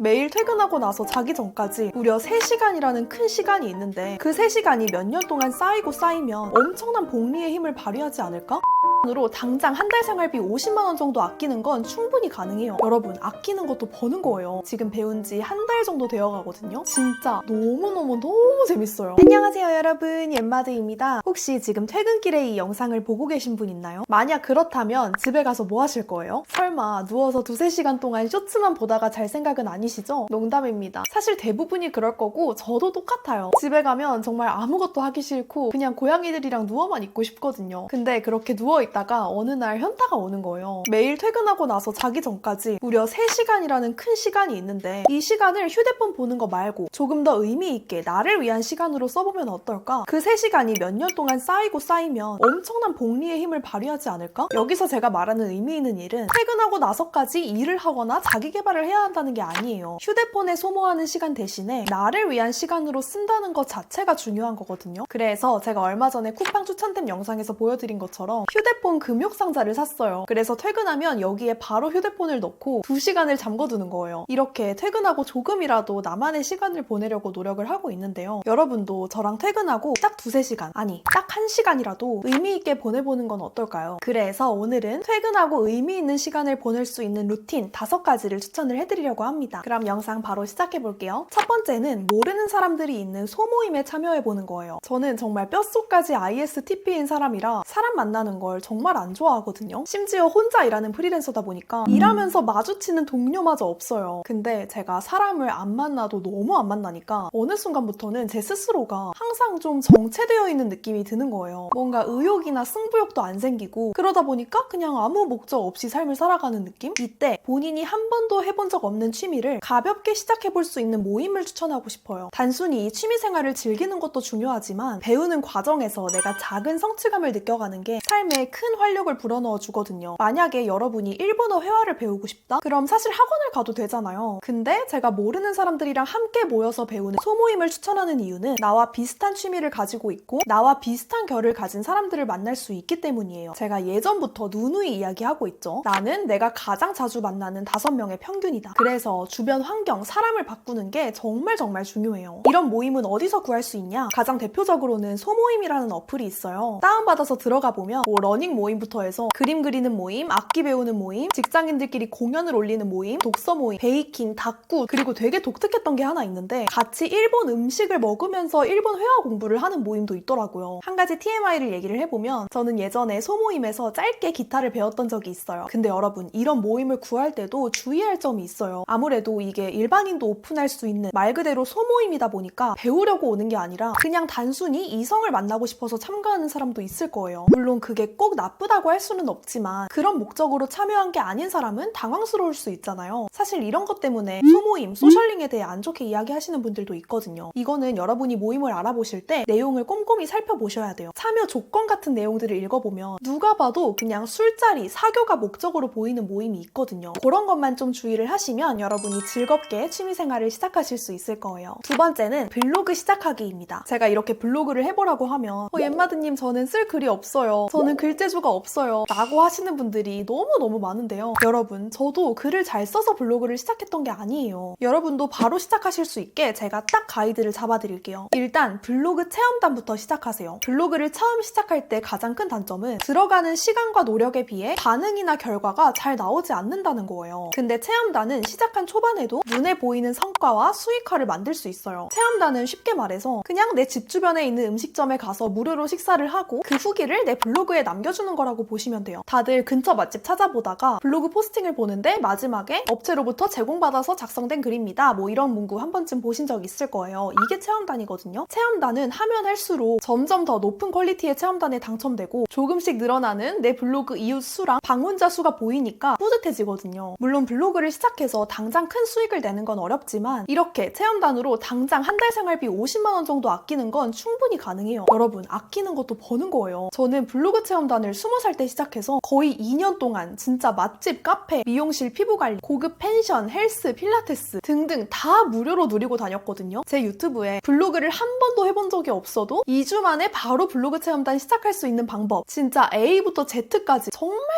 매일 퇴근하고 나서 자기 전까지 무려 3시간이라는 큰 시간이 있는데 그 3시간이 몇 년 동안 쌓이고 쌓이면 엄청난 복리의 힘을 발휘하지 않을까? 으로 당장 한 달 생활비 50만 원 정도 아끼는 건 충분히 가능해요. 여러분, 아끼는 것도 버는 거예요. 지금 배운 지 한 달 정도 되어 가거든요. 진짜 너무 재밌어요. 안녕하세요 여러분, 옌마드입니다. 혹시 지금 퇴근길에 이 영상을 보고 계신 분 있나요? 만약 그렇다면 집에 가서 뭐 하실 거예요? 설마 누워서 2-3시간 동안 쇼츠만 보다가 잘 생각은 아니시죠? 농담입니다. 사실 대부분이 그럴 거고 저도 똑같아요. 집에 가면 정말 아무것도 하기 싫고 그냥 고양이들이랑 누워만 있고 싶거든요. 근데 그렇게 누워있다가 어느 날 현타가 오는 거예요. 매일 퇴근하고 나서 자기 전까지 무려 3시간이라는 큰 시간이 있는데 이 시간을 휴대폰 보는 거 말고 조금 더 의미 있게 나를 위한 시간으로 써보면 어떨까? 그 3시간이 몇 년 동안 쌓이고 쌓이면 엄청난 복리의 힘을 발휘하지 않을까? 여기서 제가 말하는 의미 있는 일은 퇴근하고 나서까지 일을 하거나 자기 개발을 해야 한다는 게 아니에요. 휴대폰에 소모하는 시간 대신에 나를 위한 시간으로 쓴다는 것 자체가 중요한 거거든요. 그래서 제가 얼마 전에 쿠팡 추천템 영상에서 보여드린 것처럼 휴대폰 금욕상자를 샀어요. 그래서 퇴근하면 여기에 바로 휴대폰을 넣고 2시간을 잠궈두는 거예요. 이렇게 퇴근하고 조금이라도 나만의 시간을 보내려고 노력을 하고 있는데요. 여러분도 저랑 퇴근하고 딱 2-3시간, 아니 딱 1시간이라도 의미 있게 보내보는 건 어떨까요? 그래서 오늘은 퇴근하고 의미 있는 시간을 보낼 수 있는 루틴 5가지를 추천을 해드리려고 합니다. 그럼 영상 바로 시작해볼게요. 첫 번째는 모르는 사람들이 있는 소모임에 참여해보는 거예요. 저는 정말 뼛속까지 ISTP인 사람이라 사람 만나는 걸 정말 안 좋아하거든요. 심지어 혼자 일하는 프리랜서다 보니까 일하면서 마주치는 동료마저 없어요. 근데 제가 사람을 안 만나도 너무 안 만나니까 어느 순간부터는 제 스스로가 항상 좀 정체되어 있는 느낌이 드는 거예요. 뭔가 의욕이나 승부욕도 안 생기고 그러다 보니까 그냥 아무 목적 없이 삶을 살아가는 느낌? 이때 본인이 한 번도 해본 적 없는 취미를 가볍게 시작해볼 수 있는 모임을 추천하고 싶어요. 단순히 이 취미 생활을 즐기는 것도 중요하지만 배우는 과정에서 내가 작은 성취감을 느껴가는 게 삶에 큰 활력을 불어넣어 주거든요. 만약에 여러분이 일본어 회화를 배우고 싶다? 그럼 사실 학원을 가도 되잖아요. 근데 제가 모르는 사람들이랑 함께 모여서 배우는 소모임을 추천하는 이유는 나와 비슷한 취미를 가지고 있고 나와 비슷한 결을 가진 사람들을 만날 수 있기 때문이에요. 제가 예전부터 누누이 이야기하고 있죠. 나는 내가 가장 자주 만나는 5명의 평균이다. 그래서 주변 환경, 사람을 바꾸는 게 정말 중요해요. 이런 모임은 어디서 구할 수 있냐? 가장 대표적으로는 소모임이라는 어플이 있어요. 다운받아서 들어가 보면 뭐 러닝 모임부터 해서 그림 그리는 모임, 악기 배우는 모임, 직장인들끼리 공연을 올리는 모임, 독서 모임, 베이킹, 다꾸, 그리고 되게 독특했던 게 하나 있는데 같이 일본 음식을 먹으면서 일본 회화 공부를 하는 모임도 있더라고요. 한 가지 TMI를 얘기를 해보면 저는 예전에 소모임에서 짧게 기타를 배웠던 적이 있어요. 근데 여러분, 이런 모임을 구할 때도 주의할 점이 있어요. 아무래도 이게 일반인도 오픈할 수 있는 말 그대로 소모임이다 보니까 배우려고 오는 게 아니라 그냥 단순히 이성을 만나고 싶어서 참가하는 사람도 있을 거예요. 물론 그게 꼭 나쁘다고 할 수는 없지만 그런 목적으로 참여한 게 아닌 사람은 당황스러울 수 있잖아요. 사실 이런 것 때문에 소모임, 소셜링에 대해 안 좋게 이야기하시는 분들도 있거든요. 이거는 여러분이 모임을 알아보실 때 내용을 꼼꼼히 살펴보셔야 돼요. 참여 조건 같은 내용들을 읽어보면 누가 봐도 그냥 술자리, 사교가 목적으로 보이는 모임이 있거든요. 그런 것만 좀 주의를 하시면 여러분이 즐겁게 취미생활을 시작하실 수 있을 거예요. 두 번째는 블로그 시작하기입니다. 제가 이렇게 블로그를 해보라고 하면 옌마드님 저는 쓸 글이 없어요. 저는 글재주가 없어요. 라고 하시는 분들이 너무 많은데요. 여러분, 저도 글을 잘 써서 블로그를 시작했던 게 아니에요. 여러분도 바로 시작하실 수 있게 제가 딱 가이드를 잡아드릴게요. 일단 블로그 체험단부터 시작하세요. 블로그를 처음 시작할 때 가장 큰 단점은 들어가는 시간과 노력에 비해 반응이나 결과가 잘 나오지 않는다는 거예요. 근데 체험단은 시작한 초반에도 눈에 보이는 성과와 수익화를 만들 수 있어요. 체험단은 쉽게 말해서 그냥 내 집 주변에 있는 음식점에 가서 무료로 식사를 하고 그 후기를 내 블로그에 남겨주는 거라고 보시면 돼요. 다들 근처 맛집 찾아보다가 블로그 포스팅을 보는데 마지막에 업체로부터 제공받아서 작성된 글입니다. 뭐 이런 문구 한 번쯤 보신 적 있을 거예요. 이게 체험단이거든요. 체험단은 하면 할수록 점점 더 높은 퀄리티의 체험단에 당첨되고 조금씩 늘어나는 내 블로그 이웃 수랑 방문자 수가 보이니까 뿌듯해지거든요. 물론 블로그를 시작해서 당장 큰 수익을 내는 건 어렵지만 이렇게 체험단으로 당장 한 달 생활비 50만 원 정도 아끼는 건 충분히 가능해요. 여러분, 아끼는 것도 버는 거예요. 저는 블로그 체험 체험단을 20살 때 시작해서 거의 2년 동안 진짜 맛집, 카페, 미용실, 피부관리, 고급 펜션, 헬스, 필라테스 등등 다 무료로 누리고 다녔거든요. 제 유튜브에 블로그를 한 번도 해본 적이 없어도 2주 만에 바로 블로그 체험단 시작할 수 있는 방법, 진짜 A부터 Z까지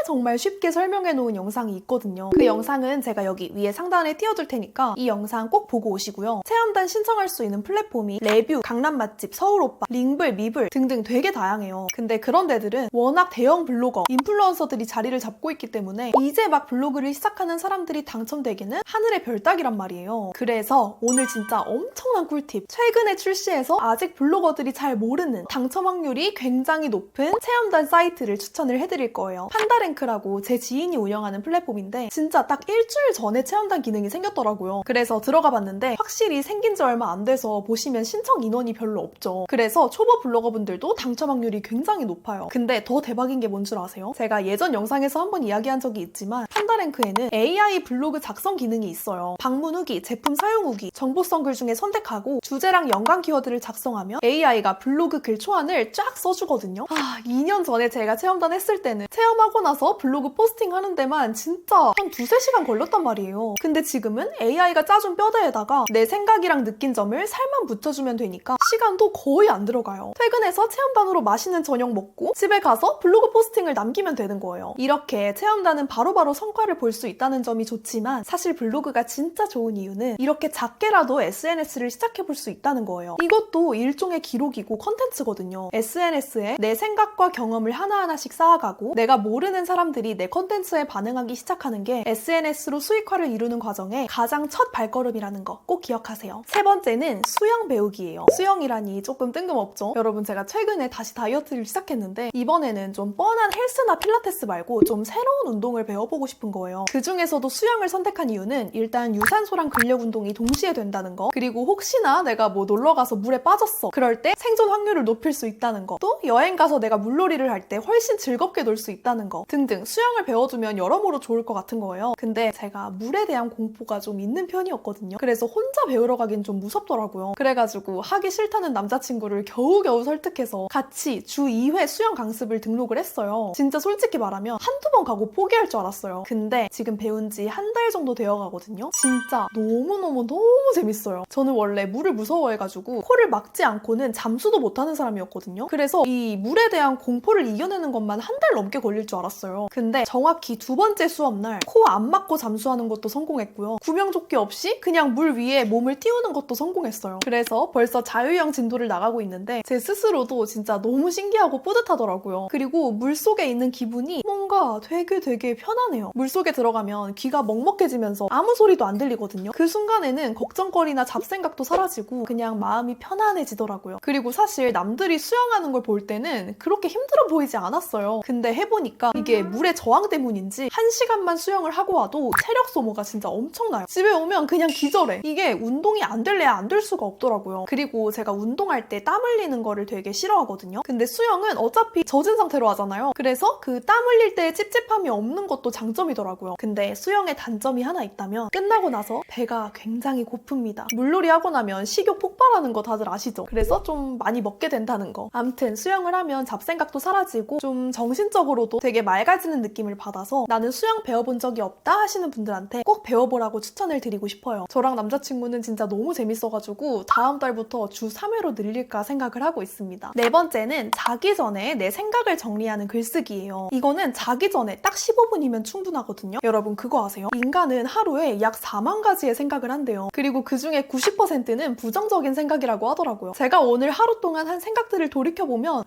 정말 쉽게 설명해 놓은 영상이 있거든요. 그 영상은 제가 여기 위에 상단에 띄워둘 테니까 이 영상 꼭 보고 오시고요. 체험단 신청할 수 있는 플랫폼이 레뷰, 강남 맛집, 서울 오빠, 링블, 미블 등등 되게 다양해요. 근데 그런 데들은 워낙 대형 블로거, 인플루언서들이 자리를 잡고 있기 때문에 이제 막 블로그를 시작하는 사람들이 당첨되기는 하늘의 별 따기란 말이에요. 그래서 오늘 진짜 엄청난 꿀팁, 최근에 출시해서 아직 블로거들이 잘 모르는 당첨 확률이 굉장히 높은 체험단 사이트를 추천을 해드릴 거예요. 판다랭크라고 제 지인이 운영하는 플랫폼인데 진짜 딱 일주일 전에 체험단 기능이 생겼더라고요. 그래서 들어가 봤는데 확실히 생긴 지 얼마 안 돼서 보시면 신청 인원이 별로 없죠. 그래서 초보 블로거분들도 당첨 확률이 굉장히 높아요. 근데 더 대박인 게 뭔 줄 아세요? 제가 예전 영상에서 한번 이야기한 적이 있지만 판다랭크에는 AI 블로그 작성 기능이 있어요. 방문 후기, 제품 사용 후기, 정보성 글 중에 선택하고 주제랑 연관 키워드를 작성하면 AI가 블로그 글 초안을 쫙 써주거든요. 2년 전에 제가 체험단 했을 때는 체험하고 나서 블로그 포스팅 하는 데만 진짜 한 2-3시간 걸렸단 말이에요. 근데 지금은 AI가 짜준 뼈대에다가 내 생각이랑 느낀 점을 살만 붙여주면 되니까 시간도 거의 안 들어가요. 퇴근해서 체험단으로 맛있는 저녁 먹고 집에 가서 블로그 포스팅을 남기면 되는 거예요. 이렇게 체험단은 바로바로 성과를 볼 수 있다는 점이 좋지만 사실 블로그가 진짜 좋은 이유는 이렇게 작게라도 SNS를 시작해볼 수 있다는 거예요. 이것도 일종의 기록이고 컨텐츠거든요. SNS에 내 생각과 경험을 하나하나씩 쌓아가고 내가 모르는 사람들이 내 컨텐츠에 반응하기 시작하는 게 SNS로 수익화를 이루는 과정에 가장 첫 발걸음이라는 거 꼭 기억하세요. 세 번째는 수영 배우기예요. 수영이라니 조금 뜬금없죠? 여러분, 제가 최근에 다시 다이어트를 시작했는데 이번에는 좀 뻔한 헬스나 필라테스 말고 좀 새로운 운동을 배워보고 싶은 거예요. 그 중에서도 수영을 선택한 이유는 일단 유산소랑 근력 운동이 동시에 된다는 거, 그리고 혹시나 내가 뭐 놀러가서 물에 빠졌어, 그럴 때 생존 확률을 높일 수 있다는 거, 또 여행 가서 내가 물놀이를 할 때 훨씬 즐겁게 놀 수 있다는 거 등등 수영을 배워두면 여러모로 좋을 것 같은 거예요. 근데 제가 물에 대한 공포가 좀 있는 편이었거든요. 그래서 혼자 배우러 가긴 좀 무섭더라고요. 그래가지고 하기 싫다는 남자친구를 겨우겨우 설득해서 같이 주 2회 수영 강습을 등록을 했어요. 진짜 솔직히 말하면 한두 번 가고 포기할 줄 알았어요. 근데 지금 배운 지 한 달 정도 되어 가거든요. 진짜 너무 재밌어요. 저는 원래 물을 무서워해가지고 코를 막지 않고는 잠수도 못하는 사람이었거든요. 그래서 이 물에 대한 공포를 이겨내는 것만 한 달 넘게 걸릴 줄 알았어요. 근데 정확히 두 번째 수업날 코 안 막고 잠수하는 것도 성공했고요. 구명조끼 없이 그냥 물 위에 몸을 띄우는 것도 성공했어요. 그래서 벌써 자유형 진도를 나가고 있는데 제 스스로도 진짜 너무 신기하고 뿌듯하더라고요. 그리고 물속에 있는 기분이 뭔가 되게 편안해요. 물속에 들어가면 귀가 먹먹해지면서 아무 소리도 안 들리거든요. 그 순간에는 걱정거리나 잡생각도 사라지고 그냥 마음이 편안해지더라고요. 그리고 사실 남들이 수영하는 걸 볼 때는 그렇게 힘들어 보이지 않았어요. 근데 해보니까 이게 물의 저항 때문인지 1시간만 수영을 하고 와도 체력 소모가 진짜 엄청나요. 집에 오면 그냥 기절해. 이게 운동이 안 될래야 안 될 수가 없더라고요. 그리고 제가 운동할 때 땀 흘리는 거를 되게 싫어하거든요. 근데 수영은 어차피 젖은 상태로 하잖아요. 그래서 그 땀 흘릴 때 찝찝함이 없는 것도 장점이더라고요. 근데 수영의 단점이 하나 있다면 끝나고 나서 배가 굉장히 고픕니다. 물놀이 하고 나면 식욕 폭발하는 거 다들 아시죠? 그래서 좀 많이 먹게 된다는 거. 암튼 수영을 하면 잡생각도 사라지고 좀 정신적으로도 되게 맑아지는 느낌을 받아서 나는 수영 배워본 적이 없다 하시는 분들한테 꼭 배워보라고 추천을 드리고 싶어요. 저랑 남자친구는 진짜 너무 재밌어가지고 다음 달부터 주 3회로 늘릴까 생각을 하고 있습니다. 네 번째는 자기 전에 내 생각을 정리하는 글쓰기예요. 이거는 자기 전에 딱 15분이면 충분하거든요. 여러분 그거 아세요? 인간은 하루에 약 4만 가지의 생각을 한대요. 그리고 그 중에 90%는 부정적인 생각이라고 하더라고요. 제가 오늘 하루 동안 한 생각들을 돌이켜보면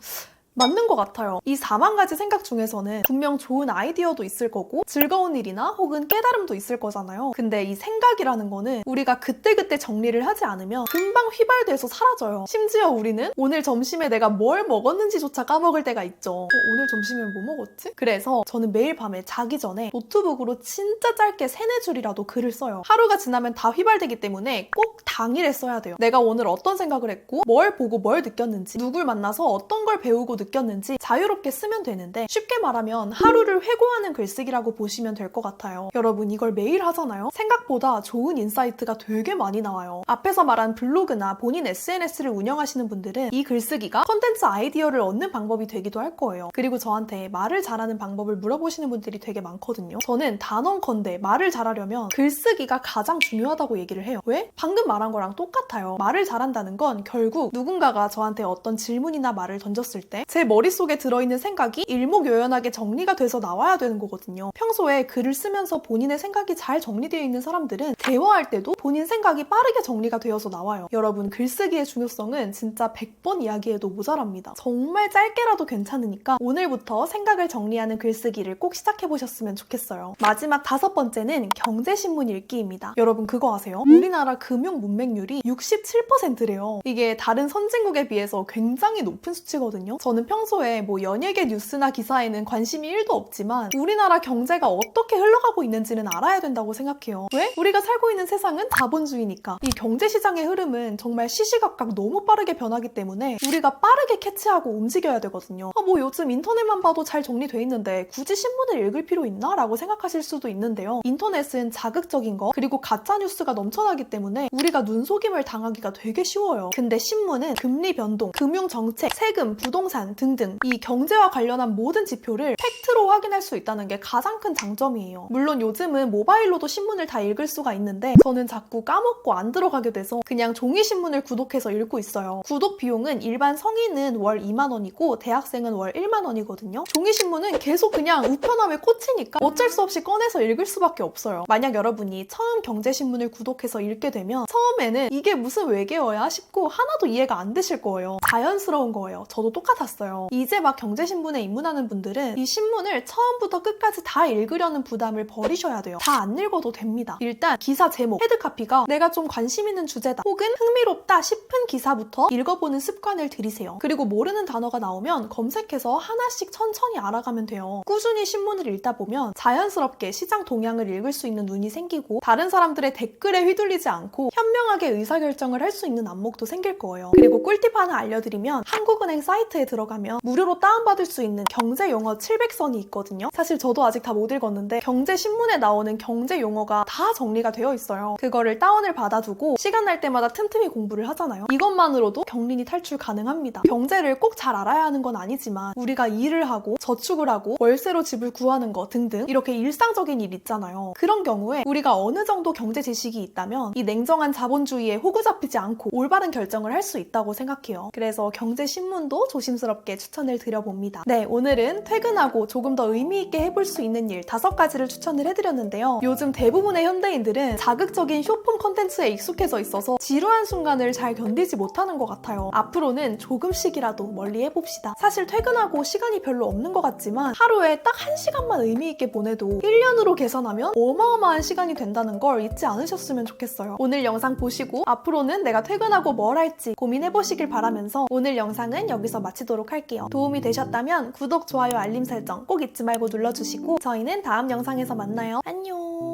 맞는 것 같아요. 이 4만 가지 생각 중에서는 분명 좋은 아이디어도 있을 거고 즐거운 일이나 혹은 깨달음도 있을 거잖아요. 근데 이 생각이라는 거는 우리가 그때그때 정리를 하지 않으면 금방 휘발돼서 사라져요. 심지어 우리는 오늘 점심에 내가 뭘 먹었는지조차 까먹을 때가 있죠. 오늘 점심에 뭐 먹었지? 그래서 저는 매일 밤에 자기 전에 노트북으로 진짜 짧게 3-4줄이라도 글을 써요. 하루가 지나면 다 휘발되기 때문에 꼭 당일에 써야 돼요. 내가 오늘 어떤 생각을 했고 뭘 보고 뭘 느꼈는지 누굴 만나서 어떤 걸 배우고 느꼈는지 자유롭게 쓰면 되는데 쉽게 말하면 하루를 회고하는 글쓰기라고 보시면 될 것 같아요. 여러분 이걸 매일 하잖아요? 생각보다 좋은 인사이트가 되게 많이 나와요. 앞에서 말한 블로그나 본인 SNS를 운영하시는 분들은 이 글쓰기가 컨텐츠 아이디어를 얻는 방법이 되기도 할 거예요. 그리고 저한테 말을 잘하는 방법을 물어보시는 분들이 되게 많거든요. 저는 단언컨대 말을 잘하려면 글쓰기가 가장 중요하다고 얘기를 해요. 왜? 방금 말한 거랑 똑같아요. 말을 잘한다는 건 결국 누군가가 저한테 어떤 질문이나 말을 던졌을 때 제 머릿속에 들어있는 생각이 일목요연하게 정리가 돼서 나와야 되는 거거든요. 평소에 글을 쓰면서 본인의 생각이 잘 정리되어 있는 사람들은 대화할 때도 본인 생각이 빠르게 정리가 되어서 나와요. 여러분 글쓰기의 중요성은 진짜 100번 이야기해도 모자랍니다. 정말 짧게라도 괜찮으니까 오늘부터 생각을 정리하는 글쓰기를 꼭 시작해보셨으면 좋겠어요. 마지막 5번째는 경제신문 읽기입니다. 여러분 그거 아세요? 우리나라 금융 문맹률이 67%래요. 이게 다른 선진국에 비해서 굉장히 높은 수치거든요. 저는 평소에 연예계 뉴스나 기사에는 관심이 1도 없지만 우리나라 경제가 어떻게 흘러가고 있는지는 알아야 된다고 생각해요. 왜? 우리가 살고 있는 세상은 자본주의니까. 이 경제시장의 흐름은 정말 시시각각 너무 빠르게 변하기 때문에 우리가 빠르게 캐치하고 움직여야 되거든요. 요즘 인터넷만 봐도 잘 정리돼 있는데 굳이 신문을 읽을 필요 있나? 라고 생각하실 수도 있는데요. 인터넷은 자극적인 거 그리고 가짜뉴스가 넘쳐나기 때문에 우리가 눈속임을 당하기가 되게 쉬워요. 근데 신문은 금리 변동, 금융정책, 세금, 부동산 등등 이 경제와 관련한 모든 지표를 팩트로 확인할 수 있다는 게 가장 큰 장점이에요. 물론 요즘은 모바일로도 신문을 다 읽을 수가 있는데 저는 자꾸 까먹고 안 들어가게 돼서 그냥 종이신문을 구독해서 읽고 있어요. 구독 비용은 일반 성인은 월 2만 원이고 대학생은 월 1만 원이거든요. 종이신문은 계속 그냥 우편함에 꽂히니까 어쩔 수 없이 꺼내서 읽을 수밖에 없어요. 만약 여러분이 처음 경제신문을 구독해서 읽게 되면 처음에는 이게 무슨 외계어야 싶고 하나도 이해가 안 되실 거예요. 자연스러운 거예요. 저도 똑같았어요. 이제 막 경제신문에 입문하는 분들은 이 신문을 처음부터 끝까지 다 읽으려는 부담을 버리셔야 돼요. 다 안 읽어도 됩니다. 일단 기사 제목, 헤드카피가 내가 좀 관심 있는 주제다 혹은 흥미롭다 싶은 기사부터 읽어보는 습관을 들이세요. 그리고 모르는 단어가 나오면 검색해서 하나씩 천천히 알아가면 돼요. 꾸준히 신문을 읽다 보면 자연스럽게 시장 동향을 읽을 수 있는 눈이 생기고 다른 사람들의 댓글에 휘둘리지 않고 현명하게 의사결정을 할 수 있는 안목도 생길 거예요. 그리고 꿀팁 하나 알려드리면 한국은행 사이트에 들어가면 무료로 다운받을 수 있는 경제 용어 700선이 있거든요. 사실 저도 아직 다 못 읽었는데 경제신문에 나오는 경제 용어가 다 정리가 되어 있어요. 그거를 다운을 받아두고 시간 날 때마다 틈틈이 공부를 하잖아요. 이것만으로도 경린이 탈출 가능합니다. 경제를 꼭 잘 알아야 하는 건 아니지만 우리가 일을 하고 저축을 하고 월세로 집을 구하는 거 등등 이렇게 일상적인 일 있잖아요. 그런 경우에 우리가 어느 정도 경제 지식이 있다면 이 냉정한 자본주의에 호구 잡히지 않고 올바른 결정을 할 수 있다고 생각해요. 그래서 경제신문도 조심스럽게 추천을 드려봅니다. 네, 오늘은 퇴근하고 조금 더 의미 있게 해볼 수 있는 일 5가지를 추천을 해드렸는데요. 요즘 대부분의 현대인들은 자극적인 쇼폼 컨텐츠에 익숙해져 있어서 지루한 순간을 잘 견디지 못하는 것 같아요. 앞으로는 조금씩이라도 멀리 해봅시다. 사실 퇴근하고 시간이 별로 없는 것 같지만 하루에 딱 1시간만 의미 있게 보내도 1년으로 계산하면 어마어마한 시간이 된다는 걸 잊지 않으셨으면 좋겠어요. 오늘 영상 보시고 앞으로는 내가 퇴근하고 뭘 할지 고민해보시길 바라면서 오늘 영상은 여기서 마치도록 할게요. 도움이 되셨다면 구독, 좋아요, 알림 설정 꼭 잊지 말고 눌러주시고 저희는 다음 영상에서 만나요. 안녕.